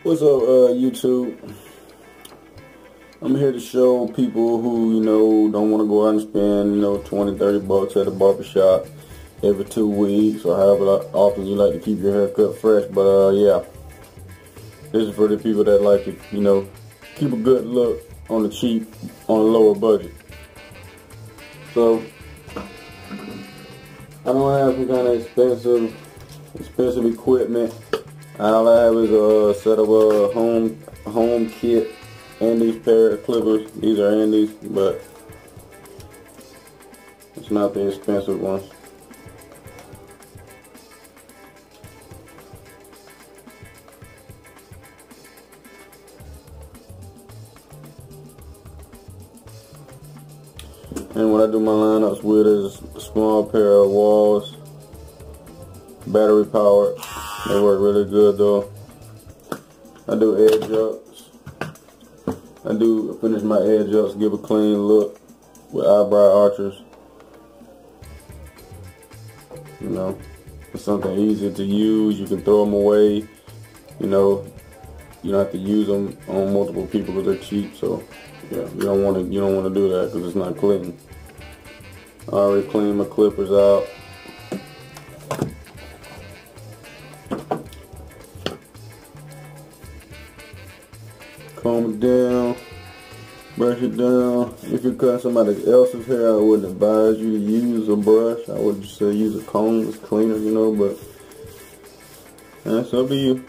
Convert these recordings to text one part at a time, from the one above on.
What's up, YouTube? I'm here to show people who, don't want to go out and spend, 20, 30 bucks at a barbershop every 2 weeks or however often you like to keep your hair cut fresh. But, yeah, this is for the people that like to, keep a good look on the cheap, on a lower budget. So, I don't have some kind of expensive equipment. All I have is a set of a home kit and these pair of clippers. These are Andes, but it's not the expensive ones. And what I do my lineups with is a small pair of walls, battery powered. They work really good though. I do edge ups. I do finish my edge ups, give a clean look with eyebrow archers. It's something easy to use. You can throw them away. You don't have to use them on multiple people because they're cheap. So yeah, you don't want to do that because it's not clean. I already cleaned my clippers out. Comb it down, brush it down. If you're cutting somebody else's hair, I wouldn't advise you to use a brush. I would just say use a comb. It's cleaner, but that's up to you.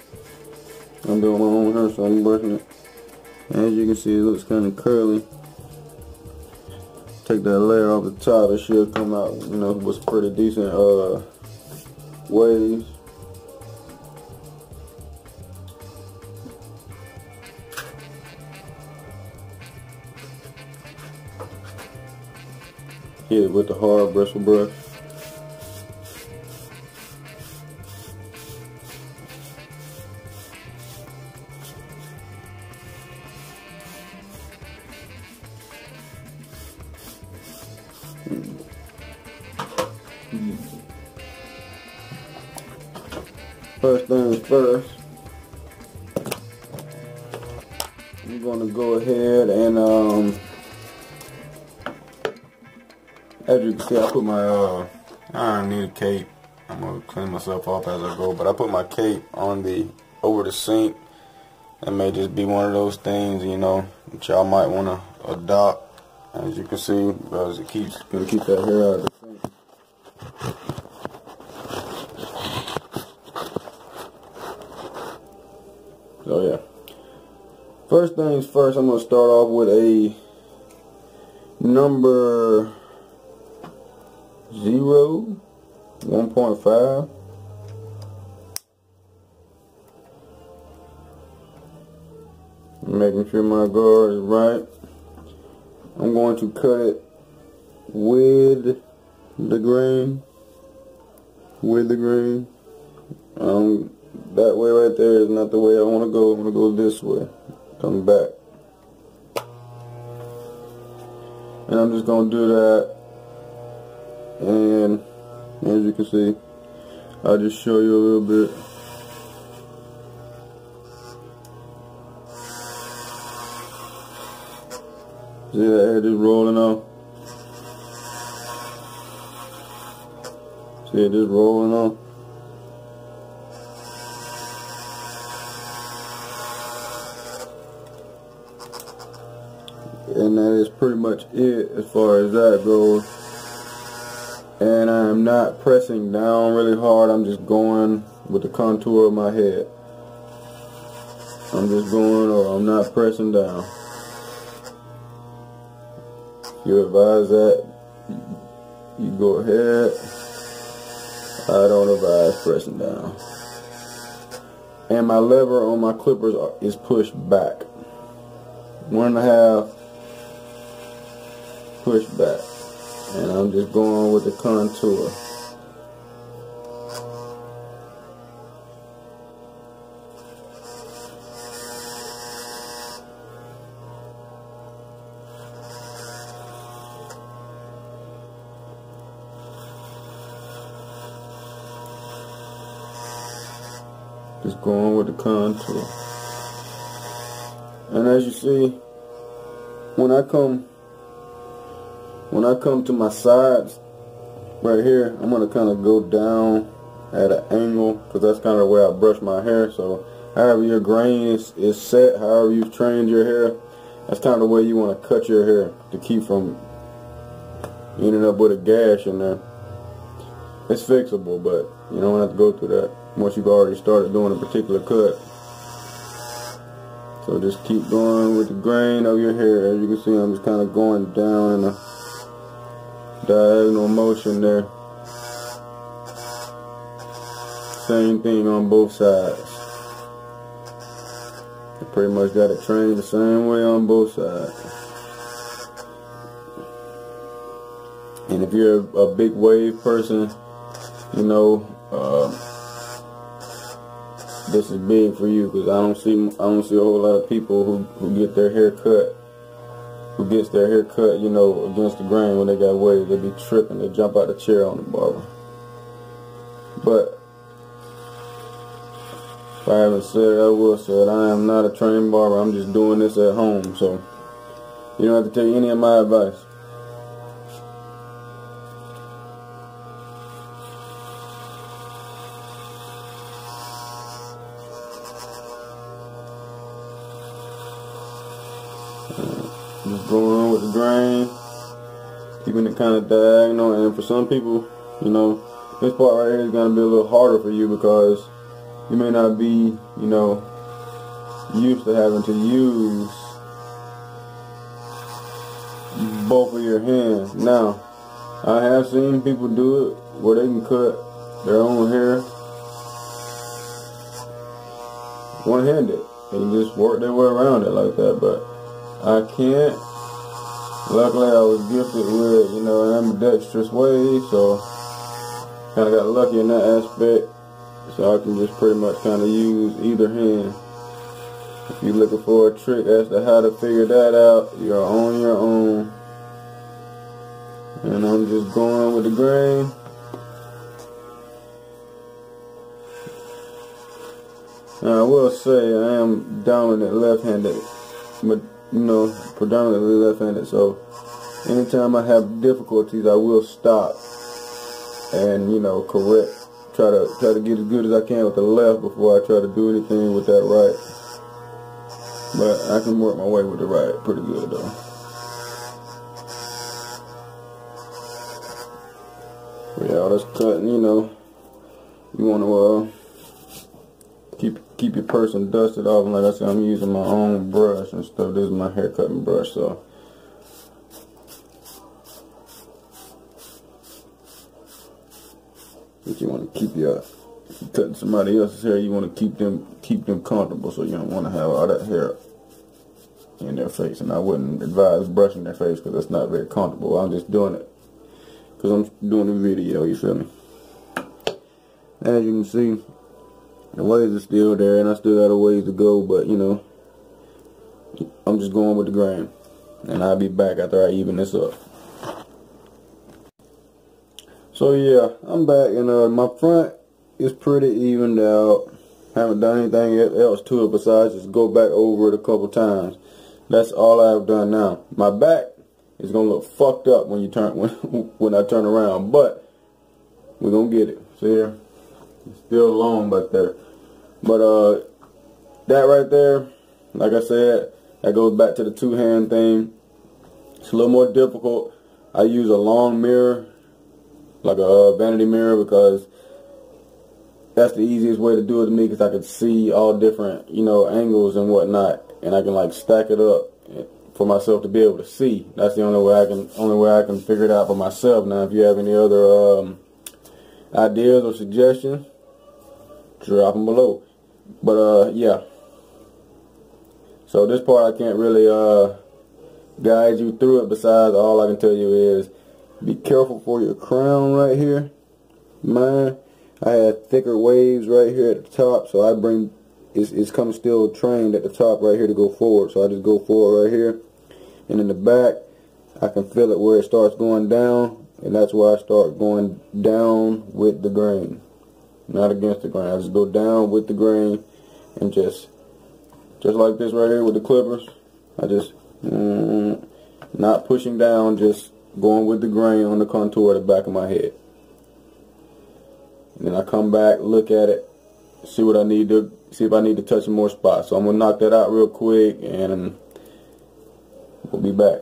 I'm doing my own hair, so I'm brushing it. As you can see, it looks kind of curly. Take that layer off the top. It should come out, with pretty decent waves. Hit it with the hard bristle brush. First things first, I'm going to go ahead and as you can see, I put my I don't need a cape. I'm gonna clean myself off as I go, but I put my cape on over the sink. That may just be one of those things, that y'all might want to adopt, as you can see, because it gonna keep that hair out of the sink. So yeah, first things first, I'm gonna start off with a number 1.5. Making sure my guard is right. I'm going to cut it with the grain. That way right there is not the way I want to go. I'm going to go this way. Come back. And I'm just going to do that. And as you can see, I'll just show you a little bit. See that hair just rolling off? See it just rolling off? And that is pretty much it as far as that goes. And I'm not pressing down really hard. I'm just going with the contour of my head. I'm just going, or I'm not pressing down. If you advise that, you go ahead. I don't advise pressing down. And my lever on my clippers is pushed back. 1.5 push back. And I'm just going with the contour. Just going with the contour. And as you see, when I come to my sides right here, I'm gonna kind of go down at an angle, because that's kind of the way I brush my hair. So however your grain is set, however you've trained your hair, that's kind of the way you want to cut your hair to keep from ending up with a gash in there. It's fixable, but you don't have to go through that once you've already started doing a particular cut. So just keep going with the grain of your hair. As you can see, I'm just kind of going down in a diagonal motion there. Same thing on both sides. I pretty much got it trained the same way on both sides. And if you're a big wave person, you know, this is big for you, because I don't see a whole lot of people who get their hair cut, you know, against the grain when they got waves. They be tripping, they jump out the chair on the barber. But if I haven't said it, I will say it. I am not a trained barber. I'm just doing this at home, so you don't have to take any of my advice. Just going on with the grain, keeping it kind of diagonal. And for some people, you know, this part right here is going to be a little harder for you, because you may not be, you know, used to having to use both of your hands. Now, I have seen people do it where they can cut their own hair one-handed and just work their way around it like that, but I can't. Luckily, I was gifted with, you know, an ambidextrous way, so kind of got lucky in that aspect. So I can just pretty much kind of use either hand. If you're looking for a trick as to how to figure that out, you're on your own. And I'm just going with the grain. Now I will say I am dominant left-handed, but you know, predominantly left-handed. So anytime I have difficulties, I will stop and, you know, correct. Try to get as good as I can with the left before I try to do anything with that right. But I can work my way with the right pretty good though. Yeah, all this cutting, you know, you want to keep your person dusted off. And like I said, I'm using my own brush and stuff. This is my hair cutting brush, so. But you want to keep your, if you're cutting somebody else's hair, you want to keep them comfortable, so you don't want to have all that hair in their face. And I wouldn't advise brushing their face, because that's not very comfortable. I'm just doing it because I'm doing a video, you feel me? As you can see, the waves are still there, and I still got a ways to go, but you know, I'm just going with the grain, and I'll be back after I even this up. So yeah, I'm back, and my front is pretty evened out. Haven't done anything else to it besides just go back over it a couple times. That's all I've done now. My back is gonna look fucked up when you turn when I turn around, but we're gonna get it. See here, it's still long back there. But that right there, like I said, that goes back to the two-hand thing. It's a little more difficult. I use a long mirror, like a vanity mirror, because that's the easiest way to do it to me, because I can see all different, you know, angles and whatnot, and I can like stack it up for myself to be able to see. That's the only way I can figure it out for myself. Now, if you have any other ideas or suggestions, drop them below. But yeah. So this part I can't really guide you through it. Besides, all I can tell you is be careful for your crown right here. Mine, I had thicker waves right here at the top, so I bring it's coming still trained at the top right here to go forward. So I just go forward right here, and in the back I can feel it where it starts going down, and that's where I start going down with the grain, not against the grain. I just go down with the grain and just just like this right here with the clippers. I just not pushing down, just going with the grain on the contour of the back of my head. And then I come back, look at it, see what I need to, see if I need to touch some more spots. So I'm gonna knock that out real quick, and we'll be back.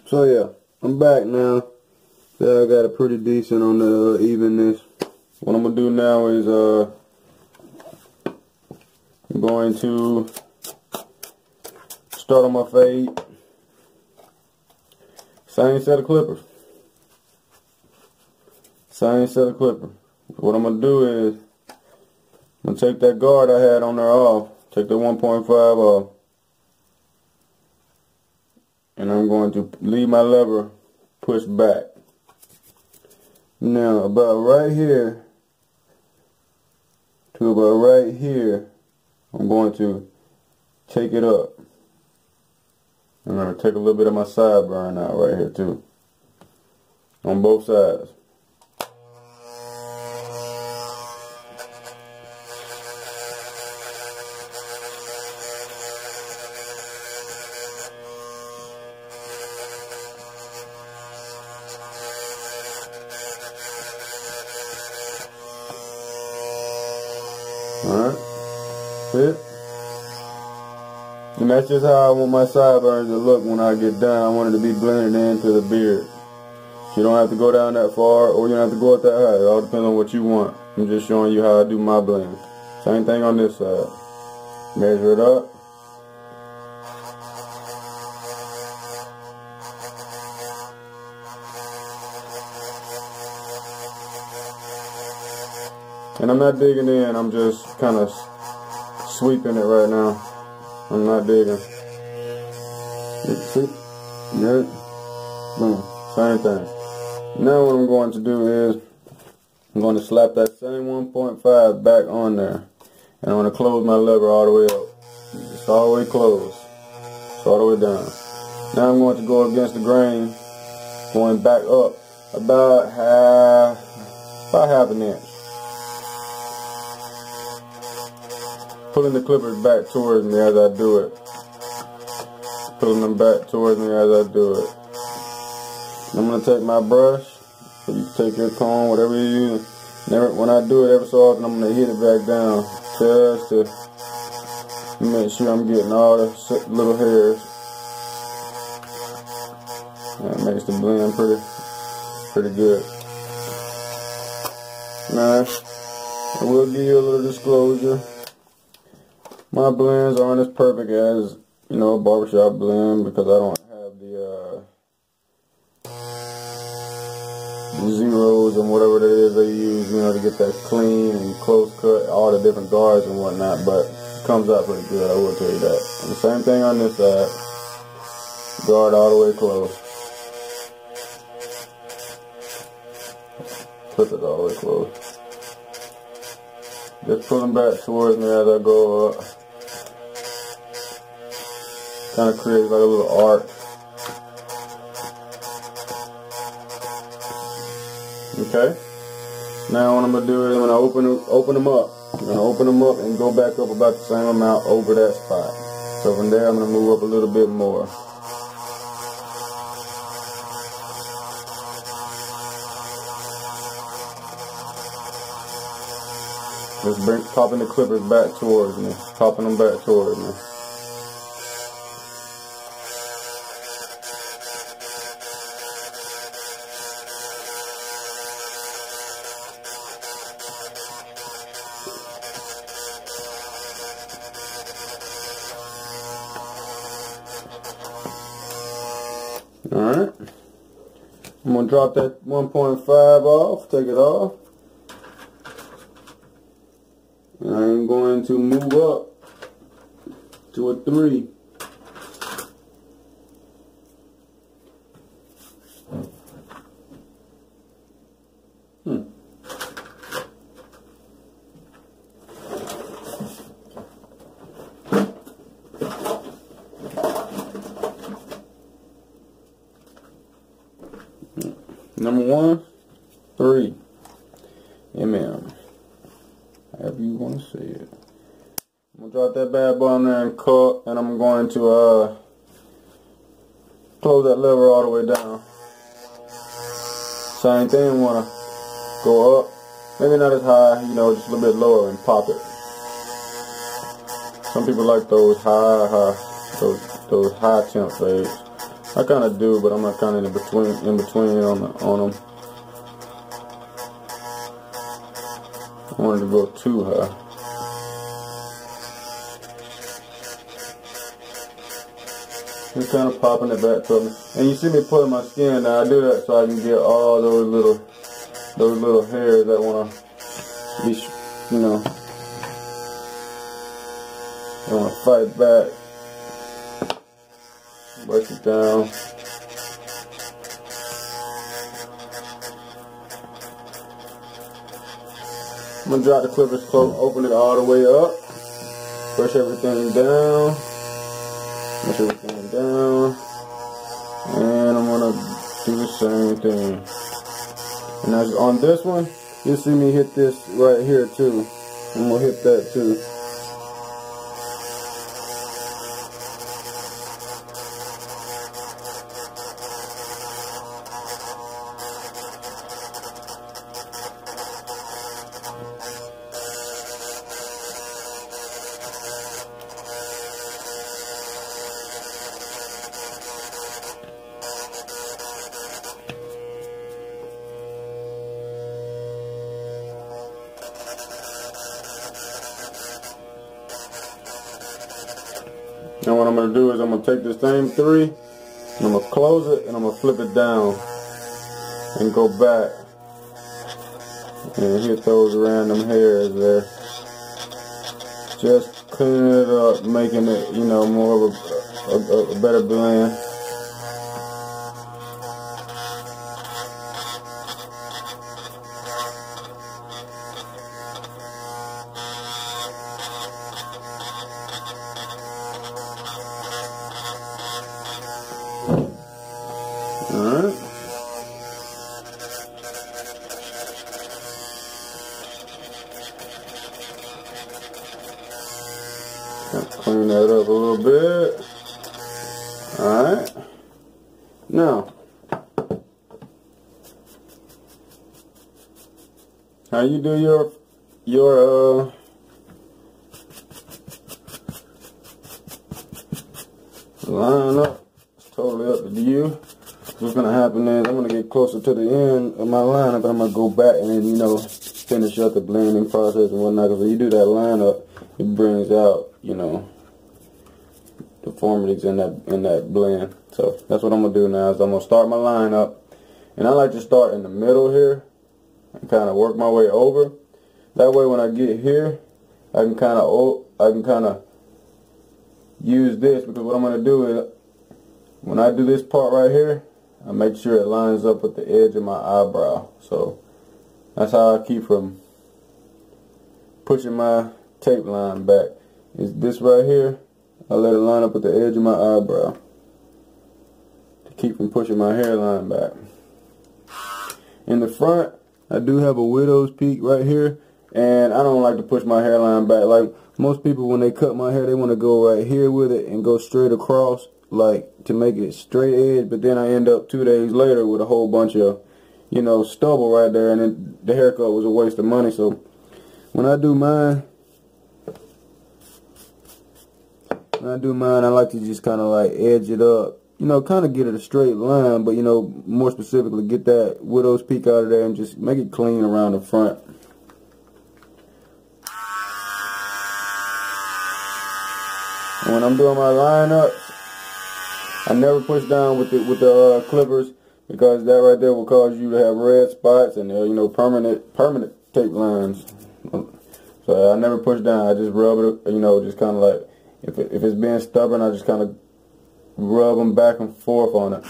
So yeah, I'm back now. Yeah, I got it pretty decent on the evenness. What I'm gonna do now is I'm going to start on my fade. Same set of clippers. Same set of clippers. What I'm gonna do is I'm gonna take that guard I had on there off, take the 1.5 off, and I'm going to leave my lever pushed back. Now about right here to about right here, I'm going to take it up. I'm going to take a little bit of my sideburn out right here too, on both sides. Alright, see? And that's just how I want my sideburns to look when I get done. I want it to be blended into the beard. You don't have to go down that far, or you don't have to go up that high. It all depends on what you want. I'm just showing you how I do my blend. Same thing on this side. Measure it up. And I'm not digging in, I'm just kind of sweeping it right now. I'm not digging. See? Good? Boom. Same thing. Now what I'm going to do is I'm going to slap that same 1.5 back on there. And I'm going to close my lever all the way up. It's all the way closed. It's all the way down. Now I'm going to go against the grain, going back up about half an inch. Pulling the clippers back towards me as I do it. Pulling them back towards me as I do it. I'm going to take my brush, so you take your comb, whatever you use. When I do it every so often, I'm going to hit it back down just to make sure I'm getting all the little hairs. That makes the blend pretty good. Now, I will give you a little disclosure. My blends aren't as perfect as, you know, a barbershop blend, because I don't have the zeros and whatever it is they use, you know, to get that clean and close cut, all the different guards and whatnot, but it comes out pretty good, I will tell you that. And the same thing on this side. Guard all the way close. Clip it all the way close. Just pull them back towards me as I go up. Kind of creates like a little arc. Okay. Now what I'm gonna do is I'm gonna open them up. I'm gonna open them up and go back up about the same amount over that spot. So from there I'm gonna move up a little bit more. Just popping the clippers back towards me. Popping them back towards me. Alright. I'm going to drop that 1.5 off, take it off. And I'm going to move up to a 3. Number 1, 3 mm. However you want to say it. I'm gonna drop that bad boy on there and cut, and I'm going to close that lever all the way down. Same thing, wanna go up, maybe not as high, you know, just a little bit lower and pop it. Some people like those those high temp fades. I kind of do, but I'm not kind of in between on them. I wanted to go too high. Just kind of popping it back to me. And you see me pulling my skin now. I do that so I can get all those little hairs that want to be, you know, they want to fight back. Brush it down. I'm gonna drop the clippers close, open it all the way up. Brush everything down. Brush everything down. And I'm gonna do the same thing. And as on this one, you'll see me hit this right here too. I'm gonna hit that too. Now what I'm going to do is I'm going to take this same 3 and I'm going to close it and I'm going to flip it down and go back and hit those random hairs there. Just cleaning it up, making it, you know, more of a better blend. Alright. Clean that up a little bit. Alright. Now, how you do your line up, it's totally up to you. What's gonna happen is I'm gonna get closer to the end of my lineup, and I'm gonna go back and then, you know, finish up the blending process and whatnot. Because when you do that lineup, it brings out, you know, deformities in that blend. So that's what I'm gonna do now. Is I'm gonna start my lineup, and I like to start in the middle here and kind of work my way over. That way, when I get here, I can kind of use this, because what I'm gonna do is when I do this part right here, I make sure it lines up with the edge of my eyebrow. So that's how I keep from pushing my tape line back. Is this right here, I let it line up with the edge of my eyebrow to keep from pushing my hairline back. In the front, I do have a widow's peak right here, and I don't like to push my hairline back. Like most people, when they cut my hair, they want to go right here with it and go straight across, like to make it straight edge, but then I end up 2 days later with a whole bunch of, you know, stubble right there, and then the haircut was a waste of money. So when I do mine, I like to just kind of like edge it up, you know, kind of get it a straight line, but, you know, more specifically get that widow's peak out of there and just make it clean around the front. And when I'm doing my lineups, I never push down with the clippers, because that right there will cause you to have red spots and, you know, permanent tape lines. So I never push down. I just rub it, you know, just kind of like, if it's being stubborn, I just kind of rub them back and forth on it.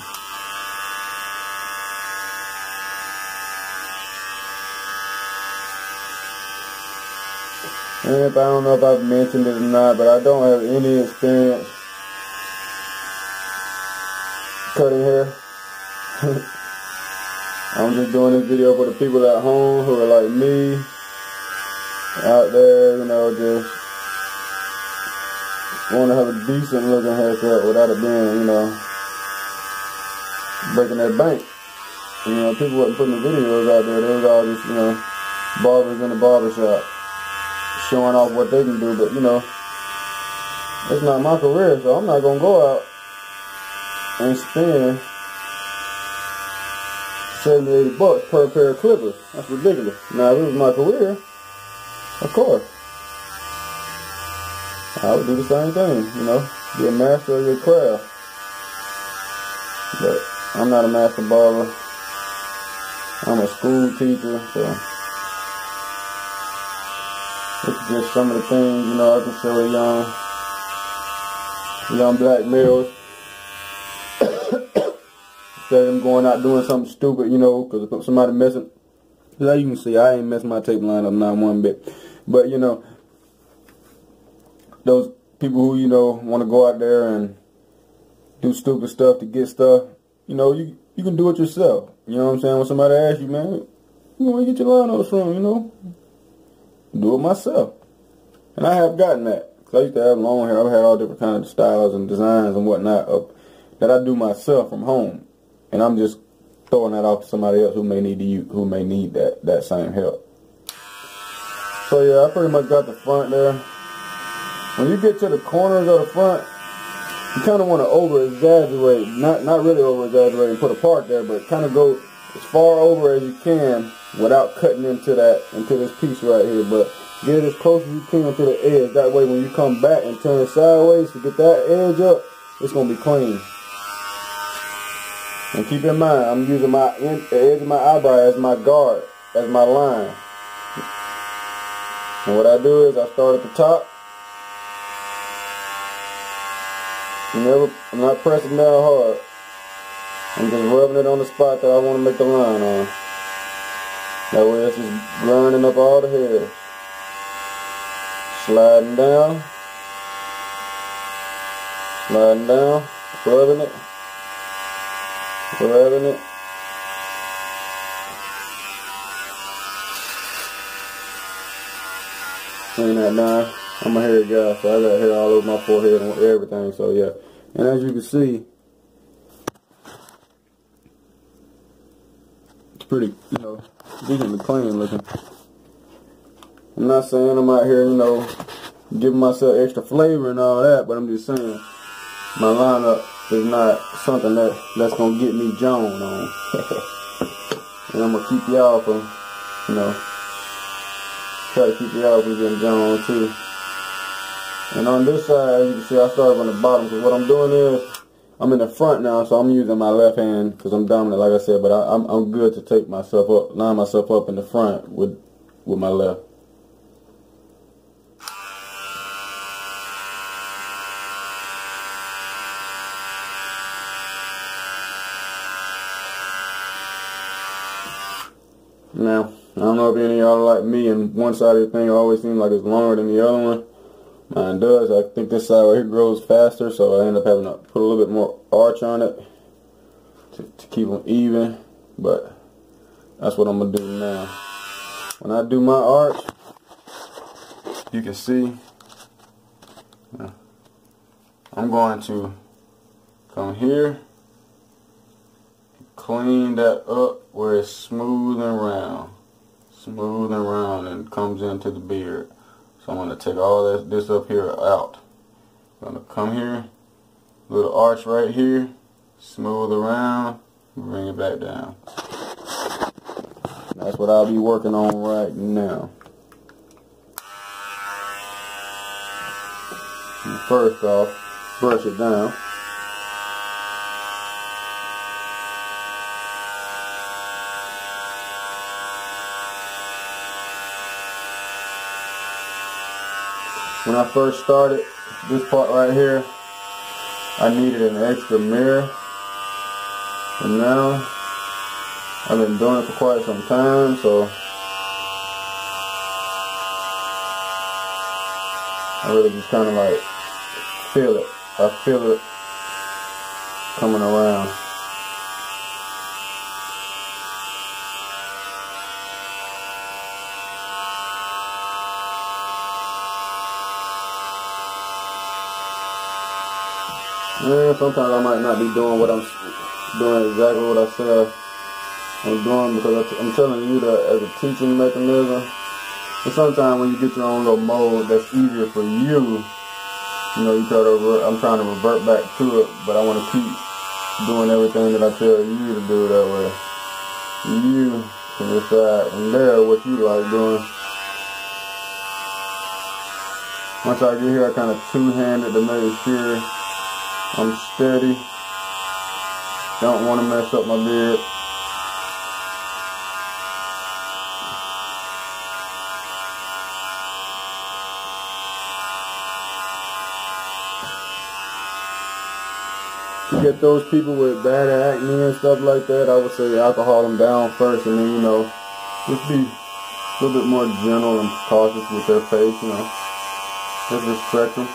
And if I don't know if I've mentioned it or not, but I don't have any experience cutting hair. I'm just doing this video for the people at home who are like me, out there, you know, just want to have a decent looking haircut without it being, you know, breaking that bank. You know, people wasn't putting the videos out there. They was all just, you know, barbers in the barbershop showing off what they can do. But, you know, it's not my career, so I'm not going to go out and spend 70, 80 bucks per pair of clippers. That's ridiculous. Now, if it was my career, of course, I would do the same thing, you know, be a master of your craft. But I'm not a master barber. I'm a school teacher, so it's just some of the things, you know, I can show young black males. Instead of them going out doing something stupid, you know, because somebody messing. As you can see, I ain't messing my tape line up not one bit. But, you know, those people who, you know, want to go out there and do stupid stuff to get stuff, you know, you can do it yourself. You know what I'm saying? When somebody asks you, man, you want to get your line up from, you know, do it myself. And I have gotten that. Because I used to have long hair. I've had all different kinds of styles and designs and whatnot that I do myself from home. And I'm just throwing that off to somebody else who may need that same help. So yeah, I pretty much got the front there. When you get to the corners of the front, you kind of want to over-exaggerate, not really over-exaggerate and put a part there, but kind of go as far over as you can without cutting into this piece right here. But get it as close as you can to the edge. That way when you come back and turn it sideways to get that edge up, it's going to be clean. And keep in mind, I'm using the edge of my eyebrow as my guard, as my line. And what I do is I start at the top. I'm not pressing down hard. I'm just rubbing it on the spot that I want to make the line on. That way it's just grinding up all the hairs. Sliding down, rubbing it, clean that down. I'm a hairy guy, so I got hair all over my forehead and everything, so yeah. And as you can see, it's pretty, you know, decently clean looking. I'm not saying I'm out here, you know, giving myself extra flavor and all that, but I'm just saying my lineup is not something that's gonna get me Joan on. And I'm gonna keep y'all from, you know, try to keep y'all from getting Joan on too. And on this side, as you can see, I started from the bottom, because what I'm doing is, I'm in the front now, so I'm using my left hand, because I'm dominant, like I said, but I'm good to take myself up, line myself up in the front with my left. Now, I don't know if any of y'all are like me, and one side of the thing always seems like it's longer than the other one. Mine does. I think this side right here grows faster, so I end up having to put a little bit more arch on it to keep them even. But that's what I'm going to do now. When I do my arch, you can see I'm going to come here, clean that up where it's smooth and round and comes into the beard. So I'm going to take all this up here out. I'm going to come here, little arch right here, smooth around, bring it back down. That's what I'll be working on right now. And first off, brush it down. When I first started this part right here, I needed an extra mirror, and now I've been doing it for quite some time, so I really just kind of like feel it. I feel it coming around. And sometimes I might not be doing what I'm doing exactly what I said I'm doing, because I'm telling you that as a teaching mechanism. And sometimes when you get your own little mode that's easier for you, you know, you try to. I'm trying to revert back to it, but I want to keep doing everything that I tell you to do that way. You can decide from there what you like doing. Once I get here, I kind of two-handed to make sure I'm steady. Don't want to mess up my beard. To get those people with bad acne and stuff like that, I would say alcohol them down first, and then, you know, just be a little bit more gentle and cautious with their face, you know. Just respect them.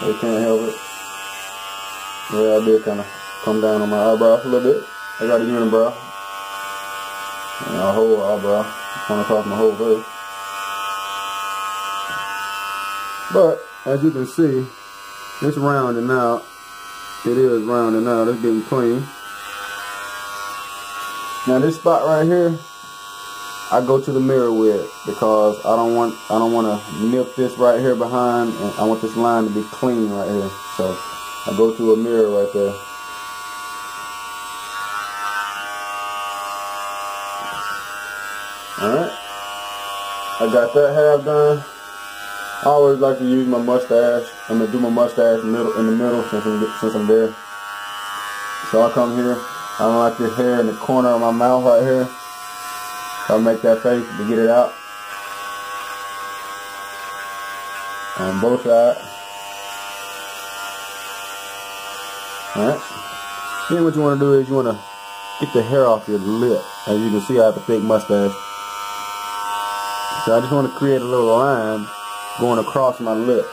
They can't help it. Yeah, I did kind of come down on my eyebrow a little bit. I got a unibrow. And a whole eyebrow. Come across my whole face. But, as you can see, it's rounding out. It is rounding out. It's getting clean. Now this spot right here, I go to the mirror with, because I don't want to nip this right here behind, and I want this line to be clean right here. So I go to a mirror right there. Alright. I got that half done. I always like to use my mustache. I'm gonna do my mustache in the middle since I'm there. So I come here. I don't like this hair in the corner of my mouth right here. So I make that face to get it out on both sides. Alright. Then what you want to do is you want to get the hair off your lip. As you can see, I have a thick mustache. So I just want to create a little line going across my lip.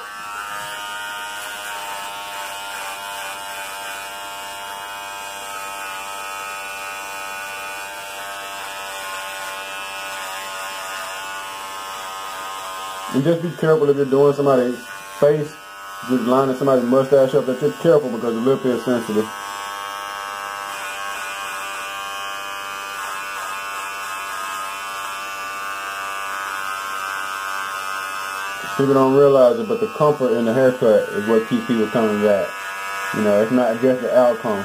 And just be careful if you're doing somebody's face, just lining somebody's mustache up, that you're careful, because the lip is sensitive. People don't realize it, but the comfort in the haircut is what keeps people coming back. You know, it's not just the outcome.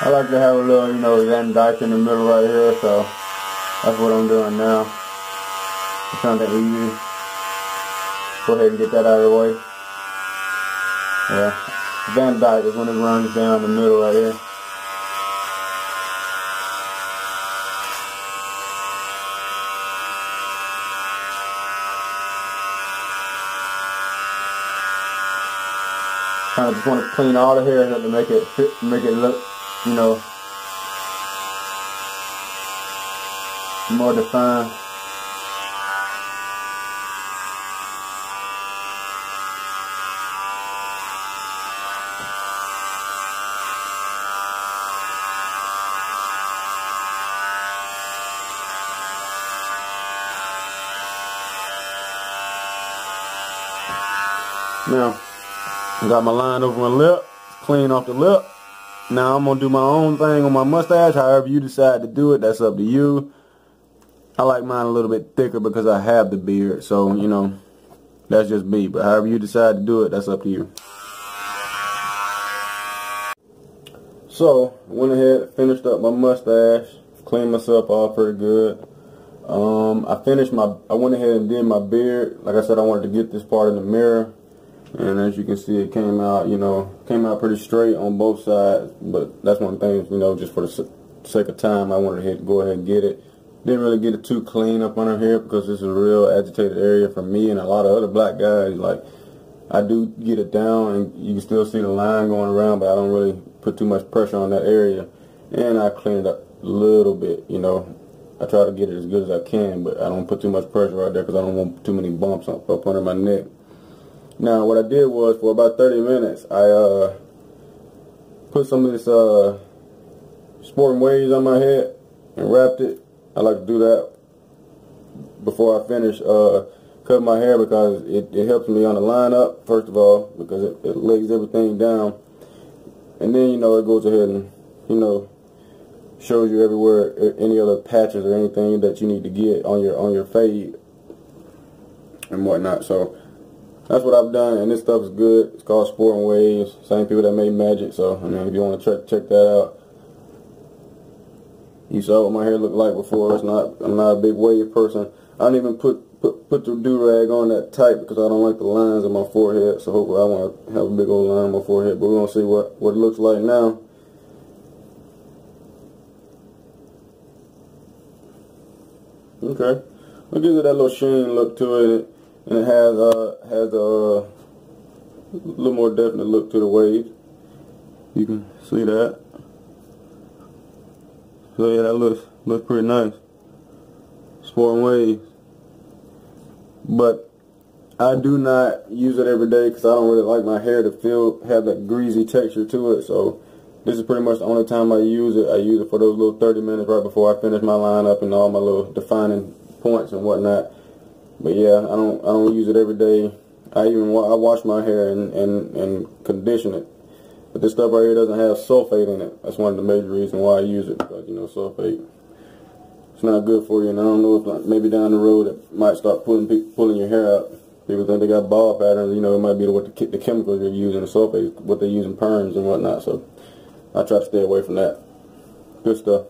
I like to have a little, you know, Van Dyke in the middle right here, so that's what I'm doing now. It's something easy. Go ahead and get that out of the way. Yeah, Van Dyke is when it runs down the middle right here. Kind of just want to clean all the hair to make it fit, make it look, you know, more defined. Now, I got my line over my lip, clean off the lip. Now I'm going to do my own thing on my mustache. However you decide to do it, that's up to you. I like mine a little bit thicker because I have the beard. So, you know, that's just me. But however you decide to do it, that's up to you. So, went ahead, finished up my mustache, cleaned myself off pretty good. I went ahead and did my beard. Like I said, I wanted to get this part in the mirror. And as you can see, it came out, you know, pretty straight on both sides. But that's one thing, you know, just for the sake of time, I wanted to go ahead and get it. Didn't really get it too clean up under here, because this is a real agitated area for me and a lot of other black guys. Like, I do get it down, and you can still see the line going around, but I don't really put too much pressure on that area. And I clean it up a little bit, you know. I try to get it as good as I can, but I don't put too much pressure right there, because I don't want too many bumps up under my neck. Now, what I did was, for about 30 minutes, I put some of this sporting waves on my head and wrapped it. I like to do that before I finish cut my hair because it helps me on the lineup, first of all, because it lays everything down. And then, you know, it goes ahead and, you know, shows you everywhere, any other patches or anything that you need to get on your fade and whatnot. So that's what I've done, and this stuff is good. It's called Sport and Waves. Same people that made Magic. So I mean, if you want to check that out. You saw what my hair looked like before. I'm not a big wave person. I don't even put the do-rag on that tight because I don't like the lines on my forehead. So hopefully I want to have a big old line on my forehead. But we're gonna see what it looks like now. Okay, it gives it that little sheen look to it, and it has a little more definite look to the wave. You can see that. So yeah, that looks pretty nice. Sport and Waves. But I do not use it every day because I don't really like my hair to have that greasy texture to it. So this is pretty much the only time I use it. I use it for those little 30 minutes right before I finish my lineup and all my little defining points and whatnot. But yeah, I don't use it every day. I wash my hair and condition it. But this stuff right here doesn't have sulfate in it. That's one of the major reasons why I use it, because, you know, sulfate, it's not good for you. And I don't know if, like, maybe down the road it might start pulling your hair out. People think they got bald patterns. You know, it might be what the chemicals they're using, the sulfate, what they use in perms and whatnot. So I try to stay away from that. Good stuff.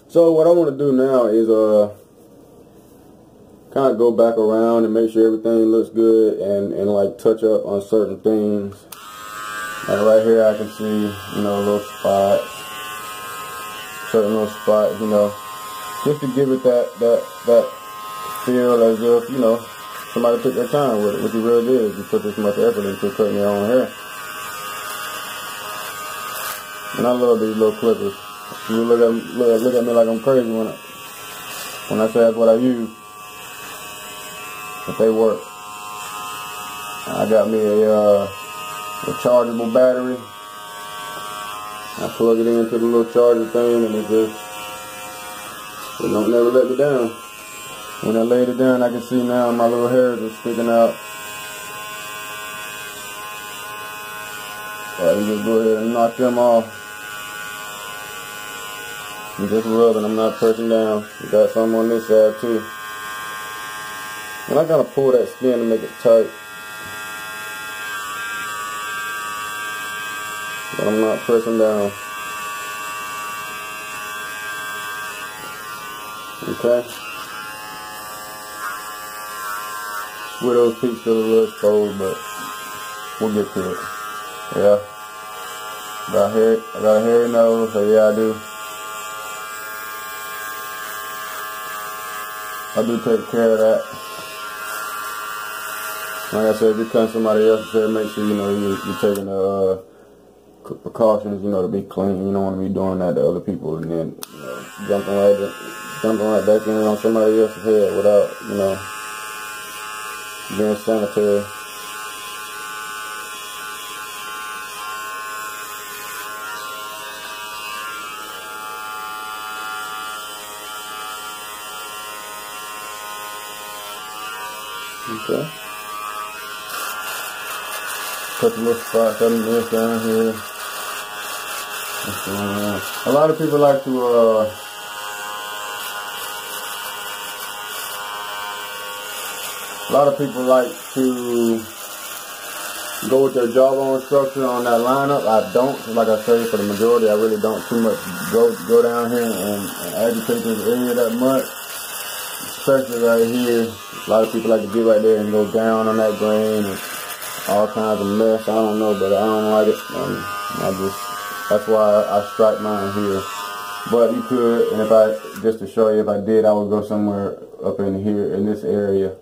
So what I want to do now is kind of go back around and make sure everything looks good and like touch up on certain things. Like right here I can see, you know, little spots, certain little spots, you know, just to give it that feel as if, you know, somebody took their time with it, which it really did. You put this much effort into cutting your own hair. And I love these little clippers. You look at me like I'm crazy when I say that's what I use. But they work. I got me a rechargeable battery. I plug it into the little charger thing, and it don't never let me down. When I laid it down, I can see now my little hairs are sticking out. So I can just go ahead and knock them off. I'm just rubbing, I'm not pressing down. We got some on this side too. And I gotta pull that skin to make it tight. But I'm not pressing down. Okay. Widow's peak still a little exposed, but we'll get to it. Yeah. I got a hairy nose, so yeah, I do. I do take care of that. Like I said, if you're cutting somebody else's hair, make sure, you know, you're taking the precautions, you know, to be clean. You don't want to be doing that to other people and then, you know, jumping right back in on somebody else's head without, you know, being sanitary. Okay. Cut the little spots on this down here. A lot of people like to go with their jawbone structure on that lineup. I don't. Like I say, for the majority, I really don't too much go down here and agitate this area that much. Especially right here. A lot of people like to get right there and go down on that grain and all kinds of mess. I don't know, but I don't like it. That's why I stripe mine here. But you could, and if I, just to show you, if I did, I would go somewhere up in here, in this area,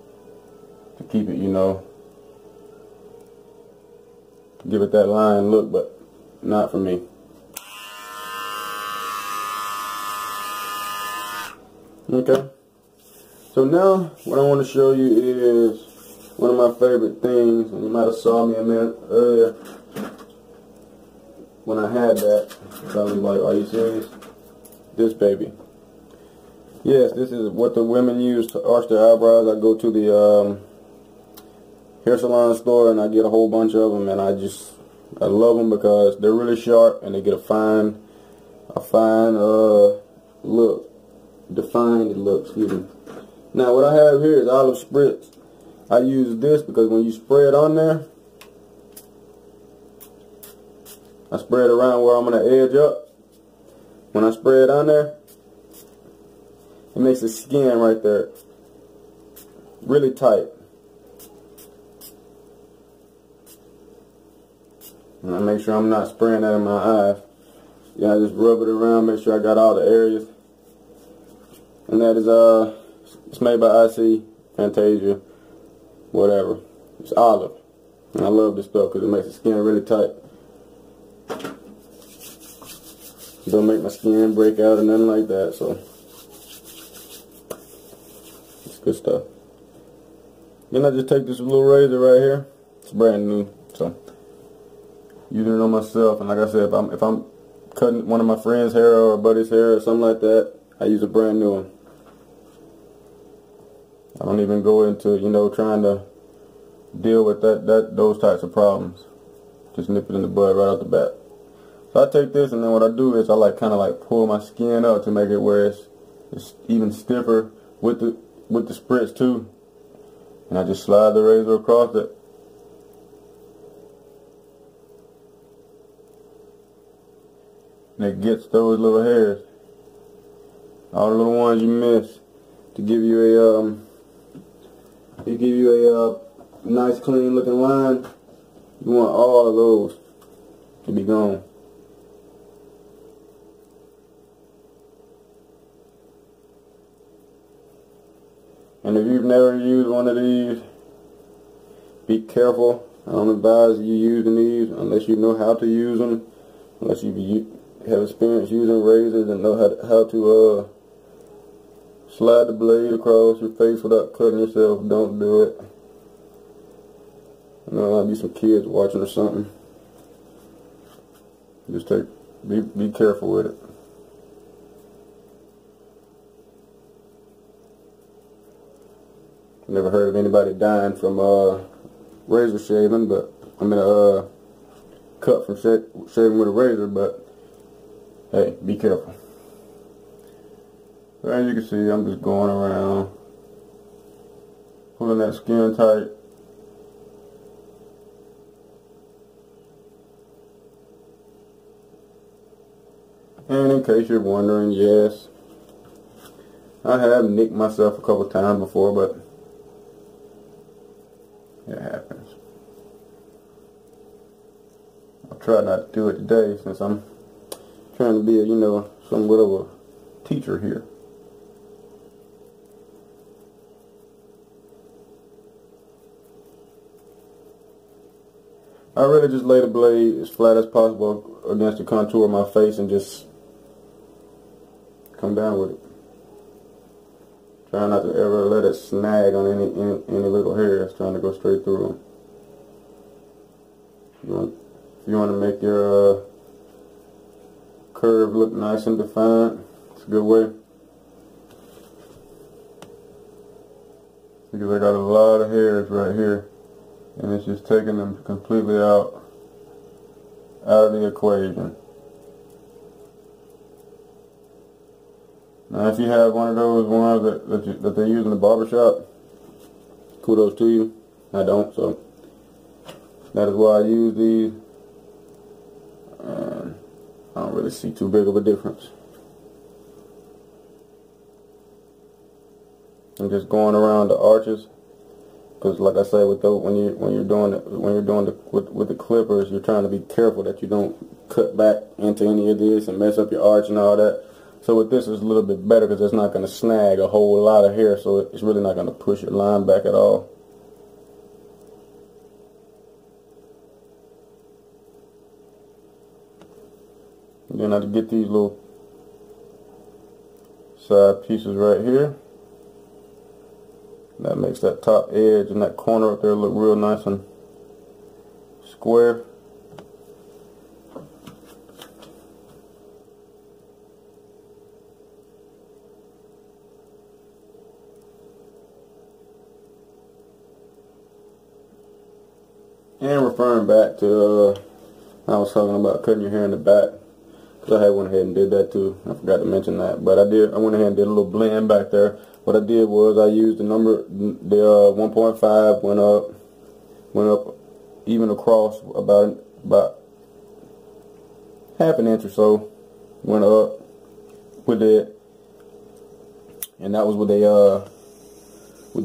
to keep it, you know, give it that line look, but not for me. Okay. So now, what I want to show you is one of my favorite things, and you might have saw me a minute earlier when I had that. I was like, are you serious? This baby. Yes, this is what the women use to arch their eyebrows. I go to the hair salon store and I get a whole bunch of them, and I love them because they're really sharp and they get a fine look, defined look. Excuse me. Now what I have here is olive spritz. I use this because when you spray it on there, I spray it around where I'm gonna edge up. When I spray it on there, it makes the skin right there really tight. And I make sure I'm not spraying that in my eyes. Yeah, I just rub it around, make sure I got all the areas. And that is it's made by IC, Fantasia, whatever. It's olive. And I love this stuff because it makes the skin really tight. Don't make my skin break out or nothing like that, so it's good stuff. Then I just take this little razor right here. It's brand new, so using it on myself. And like I said, if I'm cutting one of my friend's hair or a buddy's hair or something like that, I use a brand new one. I don't even go into, you know, trying to deal with those types of problems. Just nip it in the bud right out the bat. So I take this, and then what I do is I kind of pull my skin up to make it where it's even stiffer with the spritz too. And I just slide the razor across it. And it gets those little hairs, all the little ones you miss, to give you a nice clean looking line. You want all of those to be gone. And if you've never used one of these, be careful. I don't advise you using these unless you know how to use them, unless you have experience using razors and know how to slide the blade across your face without cutting yourself. Don't do it. I know there might be some kids watching or something. Just be careful with it. Never heard of anybody dying from razor shaving, but cut from shaving with a razor. But hey, be careful. So as you can see, I'm just going around, pulling that skin tight. And in case you're wondering, yes, I have nicked myself a couple times before, but it happens. I'll try not to do it today since I'm trying to be a, somewhat of a teacher here. I really just lay the blade as flat as possible against the contour of my face and just come down with it. Try not to ever let it snag on any little hairs trying to go straight through them. If you want to make your curve look nice and defined, it's a good way. Because I got a lot of hairs right here, and it's just taking them completely out of the equation. Now if you have one of those ones that they use in the barbershop, kudos to you. I don't, so that is why I use these. And I don't really see too big of a difference. I'm just going around the arches, because like I say, with when you're doing with the clippers, you're trying to be careful that you don't cut back into any of this and mess up your arch and all that. So with this, it's a little bit better because it's not going to snag a whole lot of hair, so it's really not going to push your line back at all. And then I get these little side pieces right here. That makes that top edge and that corner up there look real nice and square. And referring back to I was talking about cutting your hair in the back, because I had went ahead and did that too. I forgot to mention that, but I went ahead and did a little blend back there. What I did was I used the 1.5 went up even across about half an inch or so, went up with it, and that was with the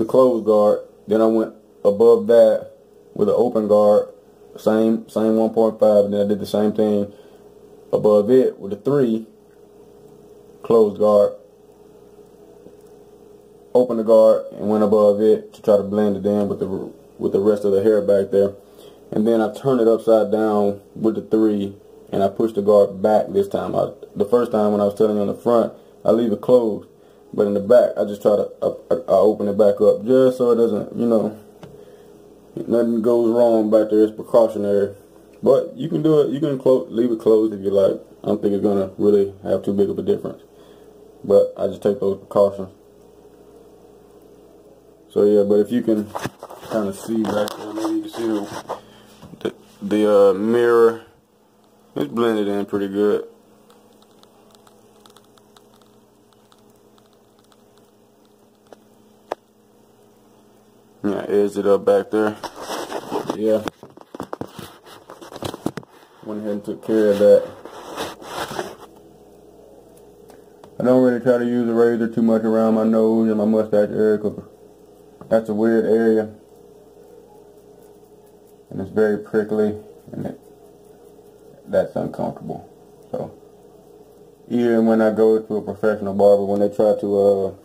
closed guard. Then I went above that with an open guard, same 1.5, and then I did the same thing above it with a 3 closed guard, open the guard, and went above it to try to blend it in with the rest of the hair back there. And then I turned it upside down with the 3, and I pushed the guard back this time. The first time when I was telling you on the front, I leave it closed, but in the back I just try to I open it back up just so it doesn't, you know, nothing goes wrong back there. It's precautionary, but you can do it. You can leave it closed if you like. I don't think it's gonna really have too big of a difference, but I just take those precautions. So yeah, but if you can kind of see back there, maybe you can see the mirror. It's blended in pretty good. Yeah, edge it up back there. Yeah, went ahead and took care of that. I don't really try to use a razor too much around my nose and my mustache area, because that's a weird area, and it's very prickly, and that's uncomfortable. So even when I go to a professional barber, when they try to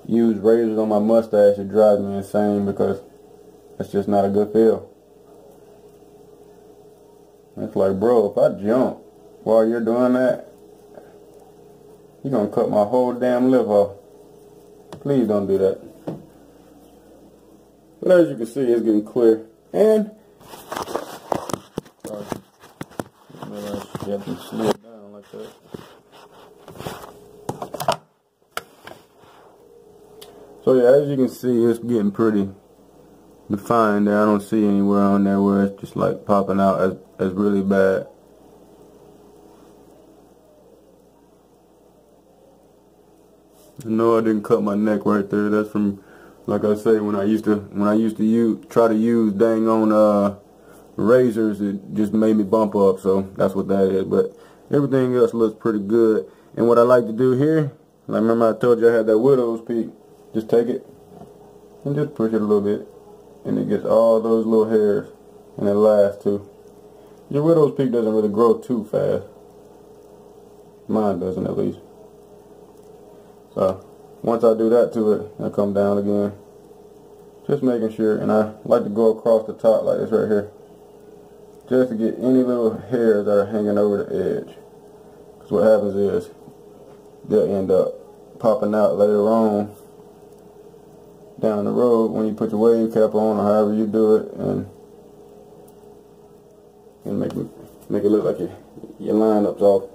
use razors on my mustache, it drives me insane, because it's just not a good feel. It's like, bro, if I jump while you're doing that, you're gonna cut my whole damn lip off. Please don't do that. But as you can see, it's getting clear. And sorry, I realized you have to slow it down like that. So yeah, as you can see, it's getting pretty defined there. I don't see anywhere on there where it's just like popping out as really bad. No, I didn't cut my neck right there. That's from, like I say, when I used to try to use dang on razors, it just made me bump up. So that's what that is. But everything else looks pretty good. And what I like to do here, like remember I told you I had that widow's peak. Just take it and just push it a little bit, and it gets all those little hairs, and it lasts too. Your widow's peak doesn't really grow too fast. Mine doesn't, at least. So once I do that to it, I come down again, just making sure. And I like to go across the top like this right here, just to get any little hairs that are hanging over the edge. Because what happens is they'll end up popping out later on down the road when you put your wave cap on, or however you do it, and make it look like your lineup's off.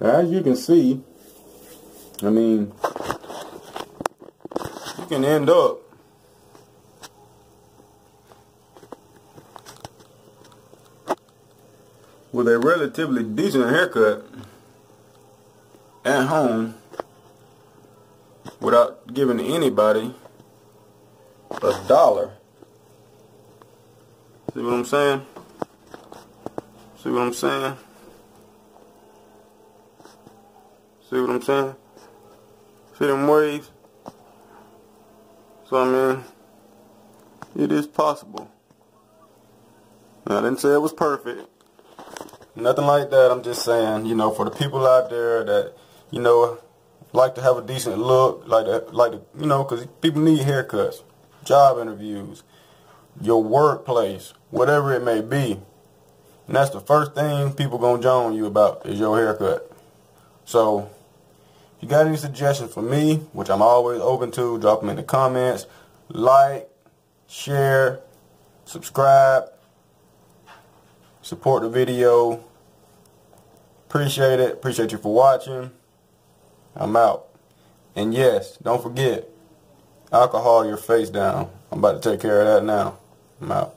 As you can see, I mean, you can end up with a relatively decent haircut at home without giving anybody $1. See what I'm saying? See what I'm saying? See what I'm saying? See them waves? So I mean, it is possible. Now, I didn't say it was perfect. Nothing like that. I'm just saying, you know, for the people out there that, you know, like to have a decent look, like to, you know, because people need haircuts, job interviews, your workplace, whatever it may be. And that's the first thing people gonna join you about is your haircut. So, if you got any suggestions for me, which I'm always open to, drop them in the comments. Like, share, subscribe, support the video. Appreciate it. Appreciate you for watching. I'm out. And yes, don't forget, alcohol your face down. I'm about to take care of that now. I'm out.